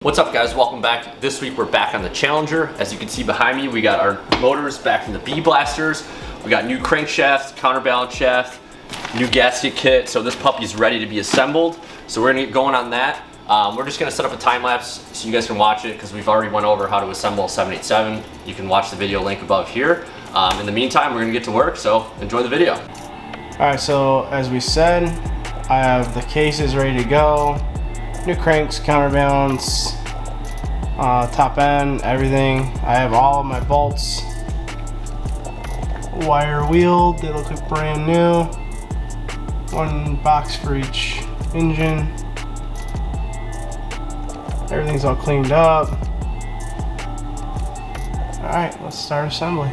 What's up guys, welcome back. This week we're back on the Challenger. As you can see behind me, we got our motors back from the B blasters. We got new crankshafts, counterbalance shaft, new gasket kit. So this puppy's ready to be assembled. So we're gonna get going on that. We're just gonna set up a time lapse so you guys can watch it because we've already went over how to assemble a 787. You can watch the video link above here. In the meantime, we're gonna get to work, so enjoy the video. All right, so as we said, I have the cases ready to go. New cranks, counterbalance, top end, everything. I have all of my bolts wire wheeled. They look like brand new. One box for each engine. Everything's all cleaned up. All right, let's start assembly.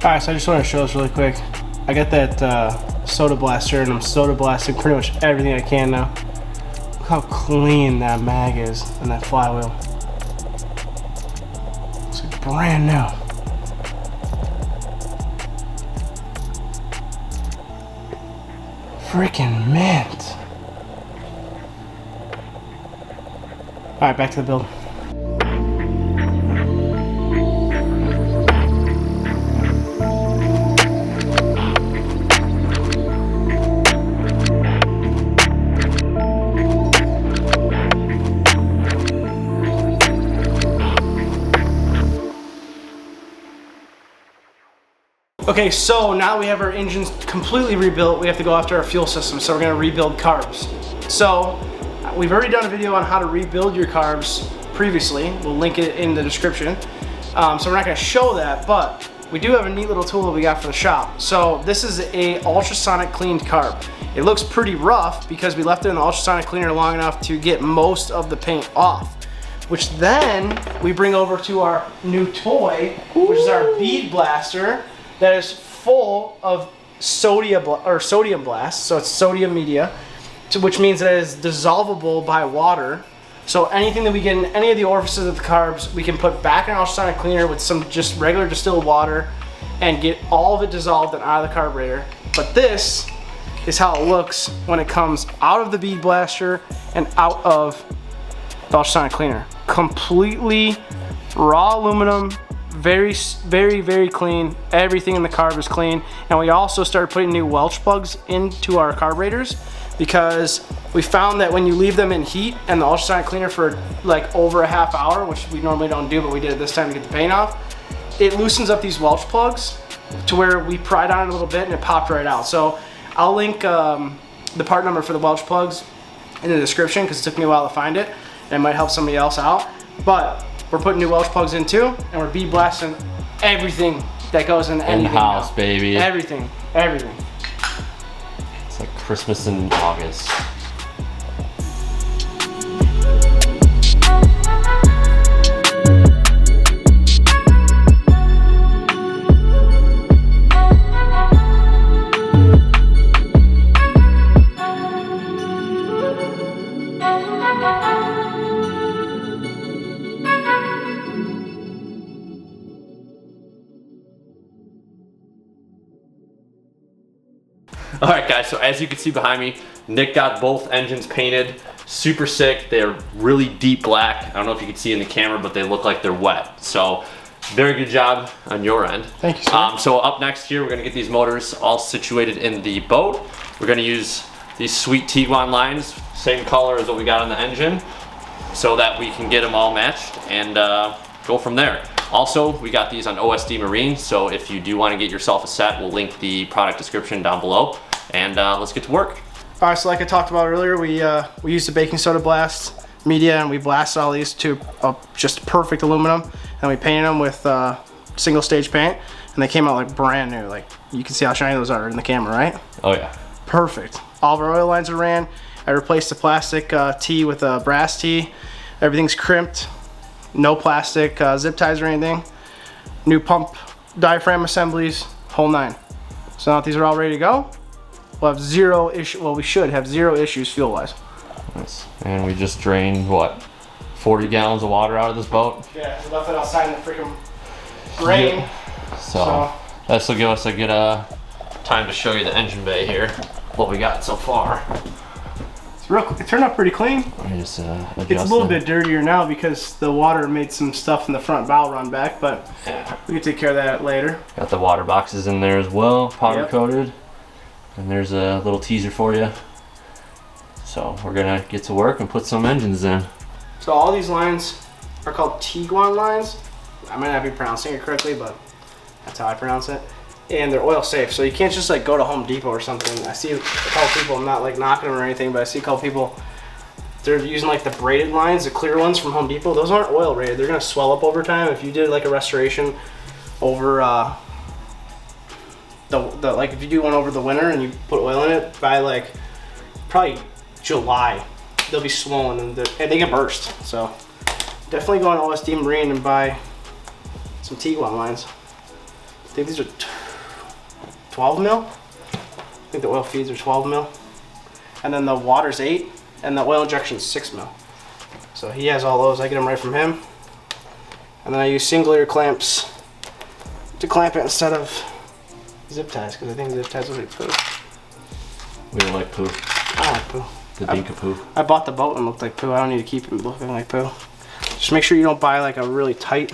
Alright, so I just want to show this really quick. I got that soda blaster and I'm soda blasting pretty much everything I can now. Look how clean that mag is and that flywheel. It's like brand new. Freaking mint. Alright, back to the build. Okay, so now we have our engines completely rebuilt. We have to go after our fuel system, so we're gonna rebuild carbs. So we've already done a video on how to rebuild your carbs previously. We'll link it in the description. So we're not gonna show that, but we do have a neat little tool that we got for the shop. So this is a ultrasonic cleaned carb. It looks pretty rough because we left it in the ultrasonic cleaner long enough to get most of the paint off, which then we bring over to our new toy, which is our bead blaster. That is full of sodium blast, so it's sodium media, which means that it is dissolvable by water. So anything that we get in any of the orifices of the carbs, we can put back in an ultrasonic cleaner with some just regular distilled water and get all of it dissolved and out of the carburetor. But this is how it looks when it comes out of the bead blaster and out of the ultrasonic cleaner. Completely raw aluminum. Very clean. Everything in the carb is clean. And we also started putting new Welch plugs into our carburetors because we found that when you leave them in heat and the ultrasonic cleaner for like over a half hour, which we normally don't do, but we did it this time to get the paint off, it loosens up these Welch plugs to where we pried on it a little bit and it popped right out. So I'll link the part number for the Welch plugs in the description because it took me a while to find it and it might help somebody else out. But we're putting new Welch plugs in too, and we're bead blasting everything that goes in anything. In-house, baby. Everything. It's like Christmas in August. Alright guys, so as you can see behind me, Nick got both engines painted. Super sick. They're really deep black. I don't know if you can see in the camera, but they look like they're wet. So very good job on your end. Thank you, sir. So up next here, we're going to get these motors all situated in the boat. We're going to use these sweet Tiguan lines, same color as what we got on the engine, so that we can get them all matched and go from there. Also, we got these on OSD Marine, so if you do want to get yourself a set, we'll link the product description down below. And let's get to work. All right, so like I talked about earlier, we used a baking soda blast media, and we blasted all these to just perfect aluminum, and we painted them with single stage paint, and they came out like brand new. Like, you can see how shiny those are in the camera, right? Oh yeah. Perfect. All of our oil lines are ran. I replaced the plastic tee with a brass tee. Everything's crimped. No plastic zip ties or anything. New pump diaphragm assemblies, whole nine. So now that these are all ready to go, we'll have zero issue. Well, we should have zero issues fuel-wise. Nice. And we just drained what, 40 gallons of water out of this boat? Yeah, we left it outside in the freaking rain. Yeah. So this will give us a good time to show you the engine bay here. What we got so far. It turned out pretty clean. Just, it's a little bit dirtier now because the water made some stuff in the front bow run back, but yeah, we can take care of that later. Got the water boxes in there as well, powder coated. And there's a little teaser for you. So we're gonna get to work and put some engines in. So all these lines are called Tiguan lines. I might not be pronouncing it correctly, but that's how I pronounce it. And they're oil safe, so you can't just like go to Home Depot or something. I see a couple people, I'm not like knocking them or anything, but I see a couple people, they're using like the braided lines, the clear ones from Home Depot. Those aren't oil rated. They're gonna swell up over time. If you did like a restoration over like if you do one over the winter and you put oil in it, by like probably July, they'll be swollen and they get burst. So definitely go on OSD Marine and buy some Tiguan lines. I think these are 12 mil. I think the oil feeds are 12 mil. And then the water's 8, and the oil injection is 6 mil. So he has all those. I get them right from him. And then I use single ear clamps to clamp it instead of zip ties, because I think zip ties look like poo. We don't like poo. I don't like poo. The dink of poo. I bought the boat and it looked like poo. I don't need to keep it looking like poo. Just make sure you don't buy like a really tight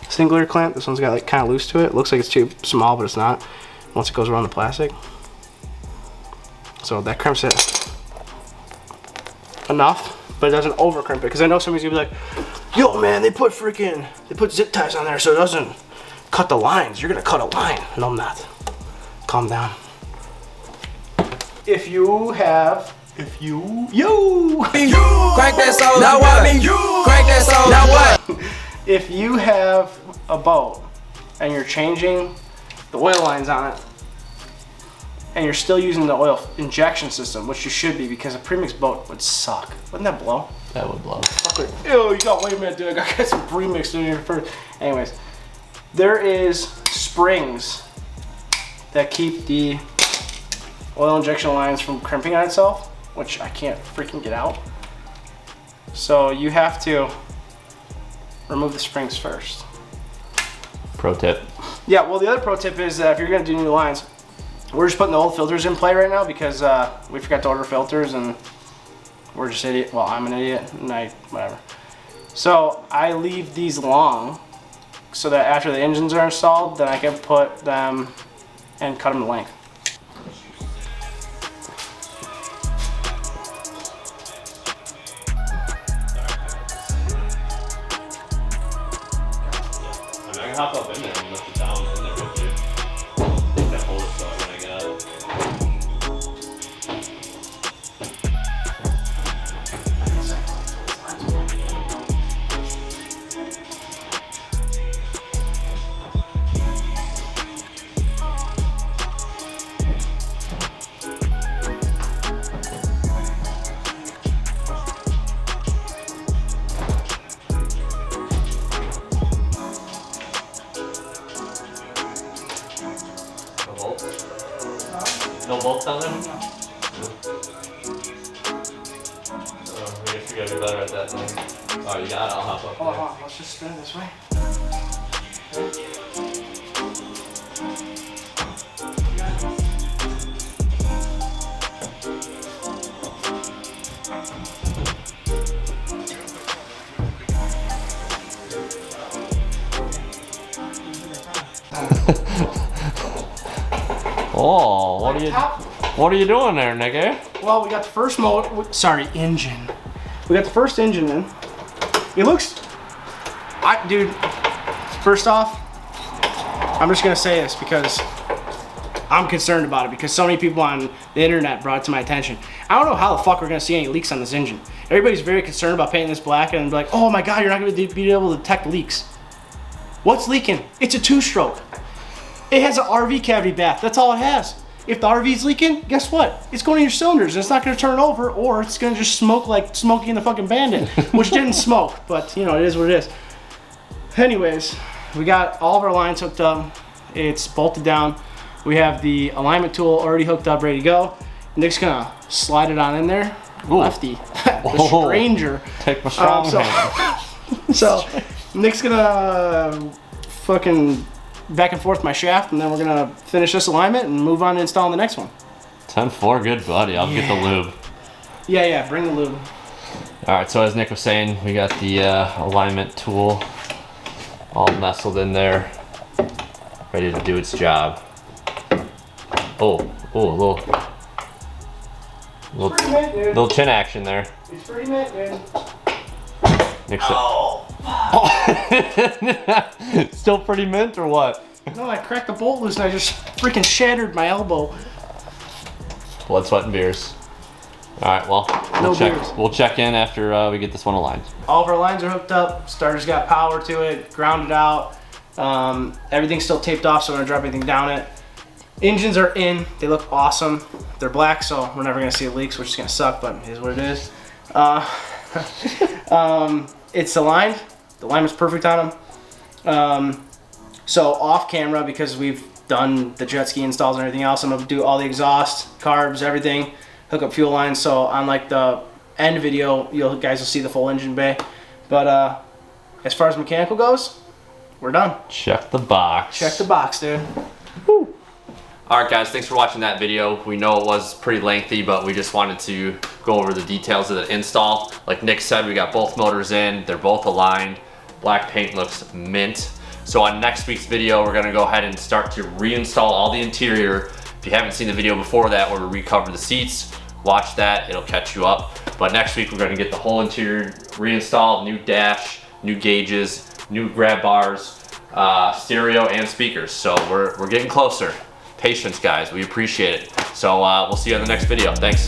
single ear clamp. This one's got like kind of loose to it. It looks like it's too small, but it's not once it goes around the plastic. So that crimps it enough, but it doesn't over crimp it, because I know somebody's gonna be like, yo man, they put zip ties on there so it doesn't cut the lines. You're gonna cut a line. No, I'm not. Calm down. If you crank that soul, now what? Crank that soul, now what? If you have a boat and you're changing the oil lines on it and you're still using the oil injection system, which you should be, because a premix boat would suck. Wouldn't that blow? That would blow. Ew, you got, wait a minute, dude, I got some premix in here first. Anyways, there is springs that keep the oil injection lines from crimping on itself, which I can't freaking get out. So you have to remove the springs first. Pro tip. Yeah, well, the other pro tip is that if you're gonna do new lines, we're just putting the old filters in play right now because we forgot to order filters and we're just idiot. Well, I'm an idiot and whatever. So I leave these long so that after the engines are installed, then I can put them and cut them to length. I can hop up in there and lift it down in there with you. Take that hold so when I got it. No bolts down there? No. I guess you gotta be better at that thing. Oh, you got it, I'll hop up there. Hold on, let's just spin it this way. Oh, what are you doing there, nigga? Well, we got the first engine. We got the first engine in. It looks, dude, First off, I'm just gonna say this because I'm concerned about it because so many people on the internet brought it to my attention. I don't know how the fuck we're gonna see any leaks on this engine. Everybody's very concerned about painting this black and be like, oh my god, you're not gonna be able to detect leaks. What's leaking? It's a 2-stroke. It has an RV cavity bath, that's all it has. If the RV's leaking, guess what? It's going in your cylinders and it's not gonna turn over, or it's gonna just smoke like Smokey and the fucking Bandit, which didn't smoke, but you know, it is what it is. Anyways, we got all of our lines hooked up. It's bolted down. We have the alignment tool already hooked up, ready to go. Nick's gonna slide it on in there. Ooh. Lefty, the stranger. Take my strong hand. So, Nick's gonna fucking back and forth my shaft, and then we're gonna finish this alignment and move on to installing the next one. 10-4, good buddy. I'll get the lube. Yeah, bring the lube. All right, so as Nick was saying, we got the alignment tool all nestled in there, ready to do its job. Oh, a little chin action there. It's pretty mint, dude. Nick's still pretty mint or what? No, I cracked the bolt loose and I just freaking shattered my elbow. Blood, sweat, and beers. All right, well, we'll check in after we get this one aligned. All of our lines are hooked up. Starter's got power to it, grounded out. Everything's still taped off, so we're gonna drop everything down it. Engines are in. They look awesome. They're black, so we're never gonna see leaks, which is gonna suck, but it is what it is. It's aligned. The alignment's perfect on them. So off camera, because we've done the jet ski installs and everything else, I'm gonna do all the exhaust, carbs, everything, hook up fuel lines. So on like the end video, you guys will see the full engine bay. But as far as mechanical goes, we're done. Check the box. Check the box, dude. Woo. All right, guys, thanks for watching that video. We know it was pretty lengthy, but we just wanted to go over the details of the install. Like Nick said, we got both motors in. They're both aligned. Black paint looks mint. So on next week's video, we're gonna go ahead and start to reinstall all the interior. If you haven't seen the video before that where we recover the seats, watch that, it'll catch you up. But next week, we're gonna get the whole interior reinstalled, new dash, new gauges, new grab bars, stereo and speakers. So we're getting closer. Patience, guys, we appreciate it. So we'll see you on the next video. Thanks.